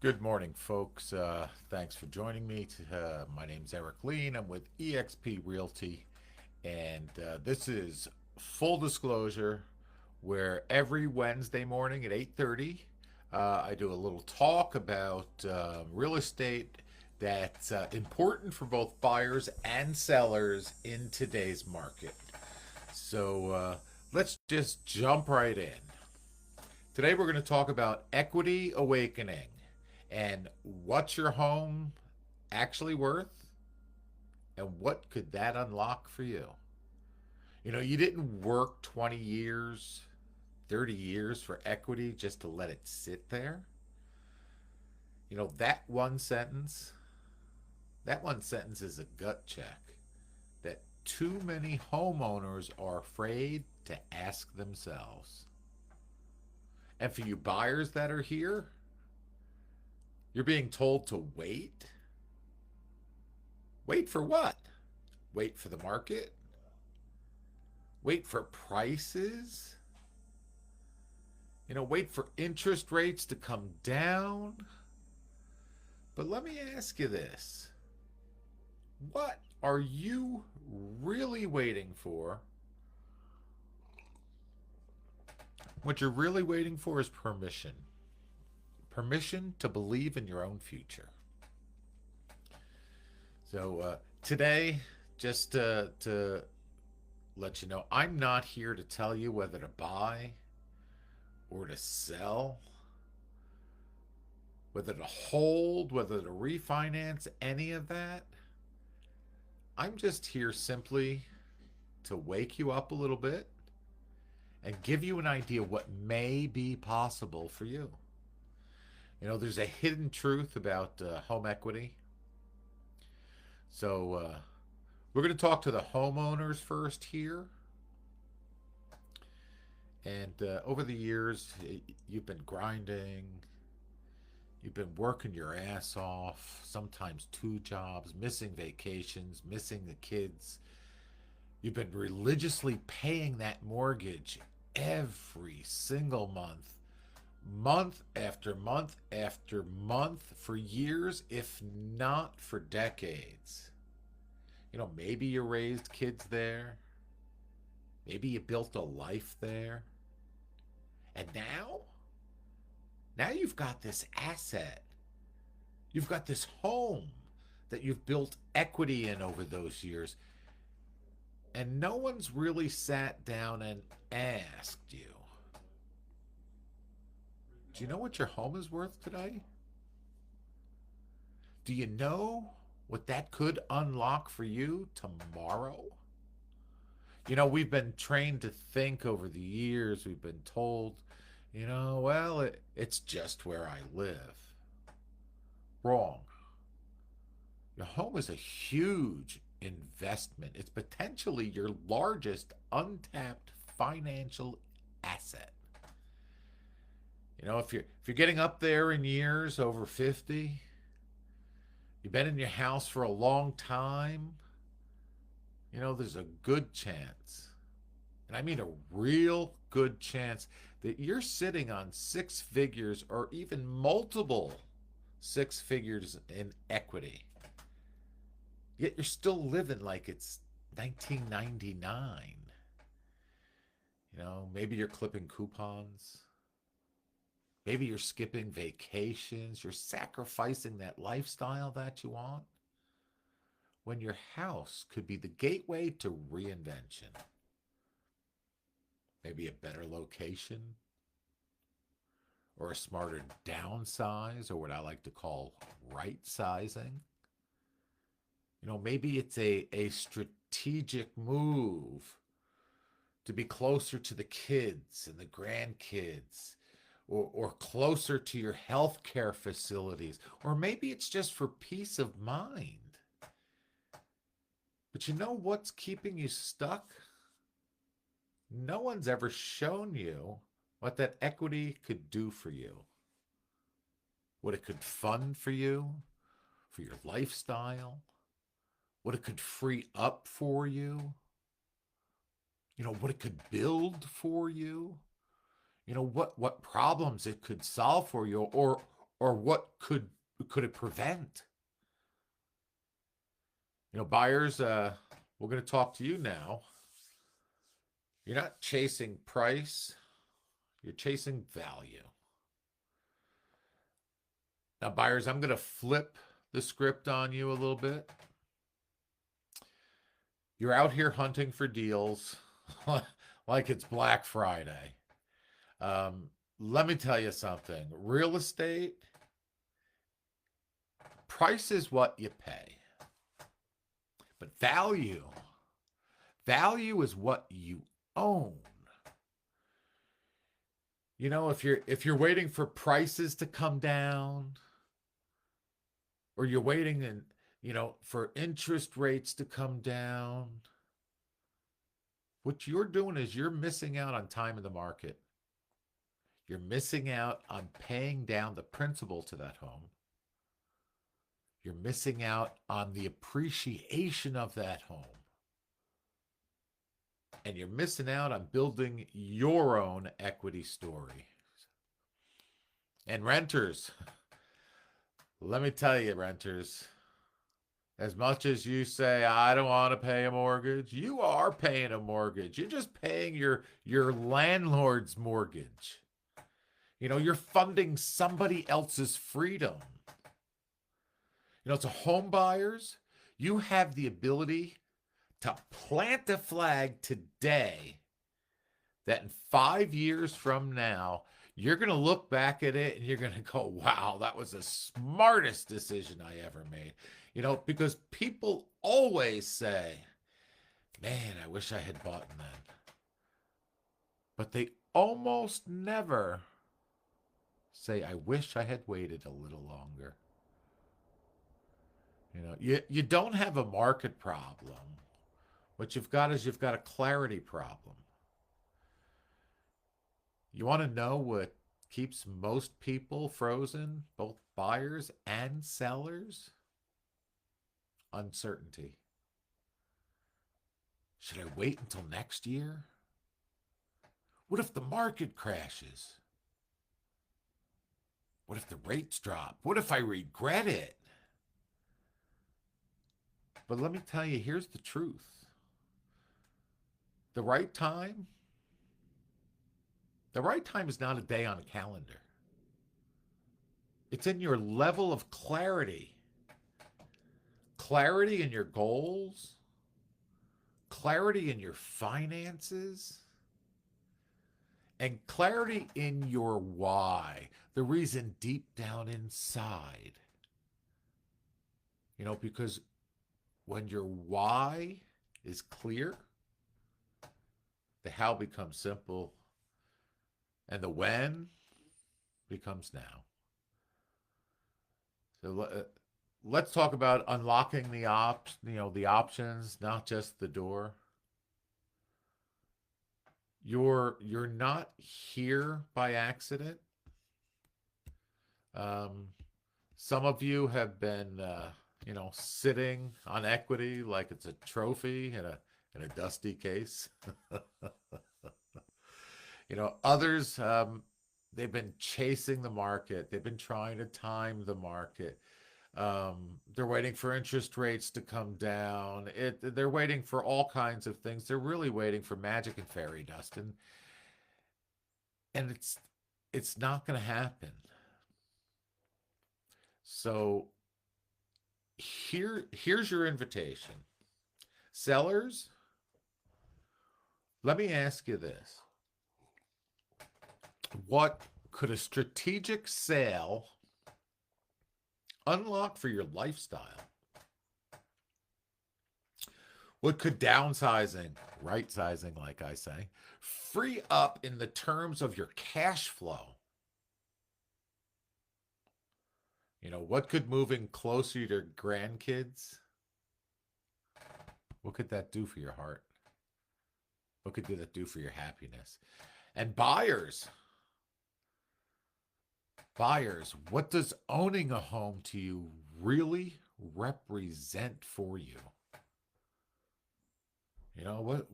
Good morning, folks. Thanks for joining me. My name's Eric Lean. I'm with eXp Realty, and this is full disclosure, where every Wednesday morning at 8:30, I do a little talk about real estate that's important for both buyers and sellers in today's market. So let's just jump right in. Today, we're going to talk about equity awakening and what's your home actually worth and what could that unlock for you. You didn't work 20 years, 30 years for equity just to let it sit there. That one sentence is a gut check that too many homeowners are afraid to ask themselves. And for you buyers that are here, you're being told to wait. Wait for what? Wait for the market? Wait for prices? Wait for interest rates to come down? But let me ask you this. What are you really waiting for? What you're really waiting for is permission. Permission to believe in your own future. So today, just to let you know, I'm not here to tell you whether to buy or to sell, whether to hold, whether to refinance, any of that. I'm just here simply to wake you up a little bit and give you an idea what may be possible for you. There's a hidden truth about home equity. So we're going to talk to the homeowners first here. And over the years, you've been grinding, you've been working your ass off, sometimes two jobs, missing vacations, missing the kids. You've been religiously paying that mortgage every single month, month after month after month, for years, if not for decades. Maybe you raised kids there. Maybe you built a life there. And now you've got this asset. You've got this home that you've built equity in over those years. And no one's really sat down and asked you, do you know what your home is worth today? Do you know what that could unlock for you tomorrow? We've been trained to think over the years, we've been told, well, it's just where I live. Wrong. Your home is a huge investment. It's potentially your largest untapped financial asset. If you're getting up there in years, over 50, you've been in your house for a long time, there's a good chance, and I mean a real good chance, that you're sitting on six figures or even multiple six figures in equity. Yet you're still living like it's 1999. Maybe you're clipping coupons. Maybe you're skipping vacations. You're sacrificing that lifestyle that you want, when your house could be the gateway to reinvention. Maybe a better location, or a smarter downsize, or what I like to call right sizing. Maybe it's a strategic move to be closer to the kids and the grandkids, or closer to your healthcare facilities, or maybe it's just for peace of mind. But you know what's keeping you stuck? No one's ever shown you what that equity could do for you, what it could fund for your lifestyle, what it could free up for you, what it could build for you, what problems it could solve for you, or what could it prevent? Buyers, we're going to talk to you now. You're not chasing price, you're chasing value. Now, buyers, I'm going to flip the script on you a little bit. You're out here hunting for deals like it's Black Friday. Let me tell you something. Real estate, price is what you pay. But value is what you own. If you're waiting for prices to come down, or you're waiting for interest rates to come down, what you're doing is you're missing out on time in the market. You're missing out on paying down the principal to that home. You're missing out on the appreciation of that home. And you're missing out on building your own equity story. And renters, let me tell you, renters, as much as you say, I don't want to pay a mortgage, you are paying a mortgage. You're just paying your landlord's mortgage. You're funding somebody else's freedom. To home buyers, you have the ability to plant a flag today that in 5 years from now, you're going to look back at it and you're going to go, wow, that was the smartest decision I ever made. Because people always say, man, I wish I had bought then. But they almost never say, I wish I had waited a little longer. You don't have a market problem. What you've got a clarity problem. You want to know what keeps most people frozen, both buyers and sellers? Uncertainty. Should I wait until next year? What if the market crashes? What if the rates drop? What if I regret it? But let me tell you, here's the truth. The right time is not a day on a calendar. It's in your level of clarity. Clarity in your goals, clarity in your finances, and clarity in your why, the reason deep down inside. Because when your why is clear, the how becomes simple, and the when becomes now. So let's talk about unlocking the options, not just the door. You're not here by accident. Some of you have been sitting on equity like it's a trophy in a dusty case. Others, they've been chasing the market. They've been trying to time the market. They're waiting for interest rates to come down. They're waiting for all kinds of things. They're really waiting for magic and fairy dust, and it's not going to happen. So here's your invitation. Sellers, let me ask you this. What could a strategic sale unlock for your lifestyle? What could downsizing, right sizing, like I say, free up in the terms of your cash flow? What could moving closer to your grandkids, what could that do for your heart? What could that do for your happiness? And buyers, what does owning a home to you really represent for you?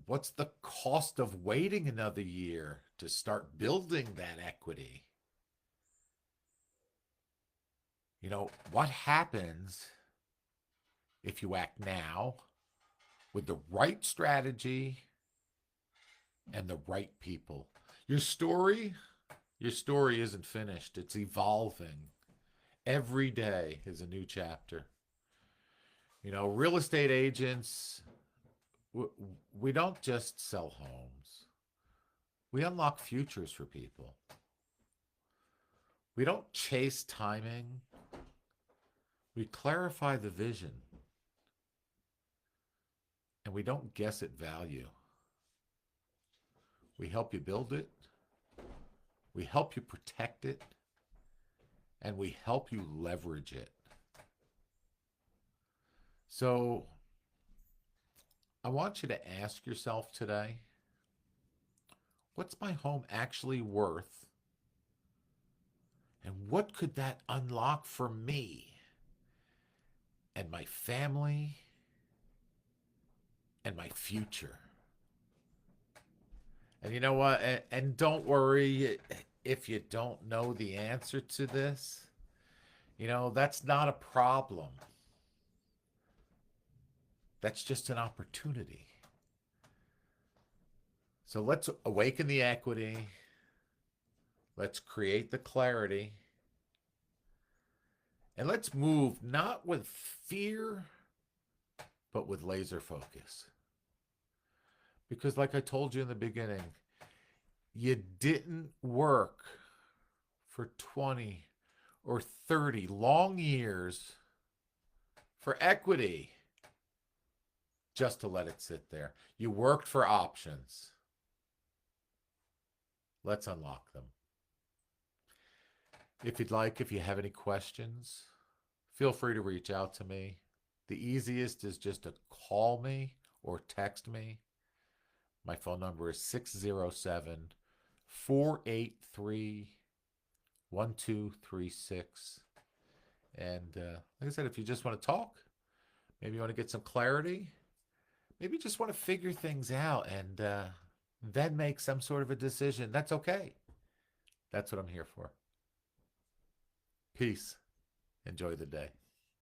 What's the cost of waiting another year to start building that equity? What happens if you act now with the right strategy and the right people? Your story, your story isn't finished. It's evolving. Every day is a new chapter. Real estate agents, we don't just sell homes. We unlock futures for people. We don't chase timing. We clarify the vision. And we don't guess at value. We help you build it. We help you protect it. And we help you leverage it. So I want you to ask yourself today, what's my home actually worth? And what could that unlock for me and my family and my future? And you know what? And don't worry if you don't know the answer to this. That's not a problem. That's just an opportunity. So let's awaken the equity. Let's create the clarity. And let's move not with fear, but with laser focus. Because like I told you in the beginning, you didn't work for 20 or 30 long years for equity just to let it sit there. You worked for options. Let's unlock them. If you have any questions, feel free to reach out to me. The easiest is just to call me or text me. My phone number is 607-483-1236. And like I said, if you just want to talk, maybe you want to get some clarity, maybe you just want to figure things out and then make some sort of a decision, that's okay. That's what I'm here for. Peace. Enjoy the day.